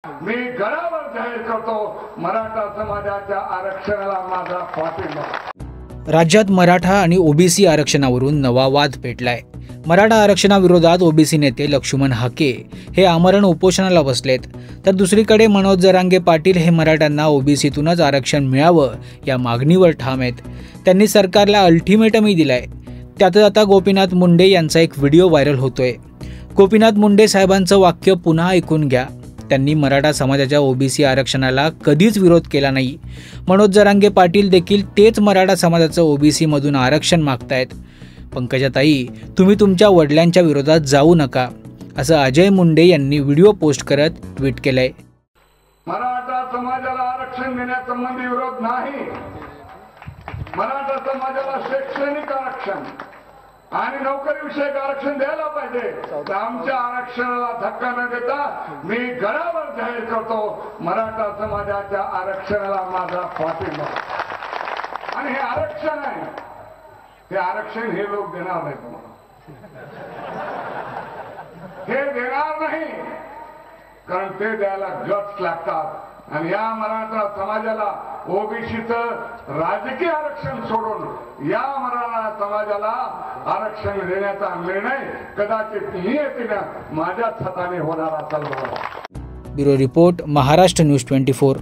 मी गडावर जाहीर करतो, मराठा समाजाच्या आरक्षणाला माझा पाठिंबा। राज्यात मराठा आणि ओबीसी आरक्षणावरून नवा वाद पेटलाय। मराठा आरक्षणाविरोधात ओबीसी नेते लक्ष्मण हाके हे आमरण उपोषणाला बसलेत, तर दुसरीकडे मनोज जरांगे पाटील हे मराठ्यांना ओबीसीतूनच आरक्षण मिळावं या मागणीवर ठाम आहेत। त्यांनी सरकारला अल्टिमेटमही दिलाय। त्यातच आता गोपीनाथ मुंडे यांचा एक व्हिडिओ व्हायरल होतोय। गोपीनाथ मुंडे साहेबांचं वाक्य पुन्हा ऐकून घ्या। त्यांनी मराठा समाजाच्या ओबीसी आरक्षणाला कधीच विरोध केला नाही। मनोज जरांगे पाटील देखील तेच मराठा समाजाचं ओबीसी मधून आरक्षण मागतायत। पंकजाताई, तुम्ही तुमच्या वडिलांच्या विरोधात जाऊ नका, असं अजय मुंडे यांनी व्हिडिओ पोस्ट करत ट्विट केलंय। मराठा समाजाला आरक्षण देण्यासंबंधी विरोध नाही। मराठा समाजाला शैक्षणिक आरक्षण आणि नोकरी विषयक आरक्षण द्यायला पाहिजे। तर आमच्या आरक्षणाला धक्का न देता मी गडावर जाहीर करतो, मराठा समाजाच्या आरक्षणाला माझा पाठिंबा। आणि हे आरक्षण आहे, हे आरक्षण हे लोक देणार नाही तुम्हाला, हे देणार नाही, कारण ते द्यायला गट्स लागतात। आणि या मराठा समाजाला ओबीसीचं राजकीय आरक्षण सोडून या मराठा समाजाला आरक्षण देण्याचा निर्णय कदाचित नियतीनं माझ्याच हाताने होणार असेल। Bureau report, Maharashtra news 24।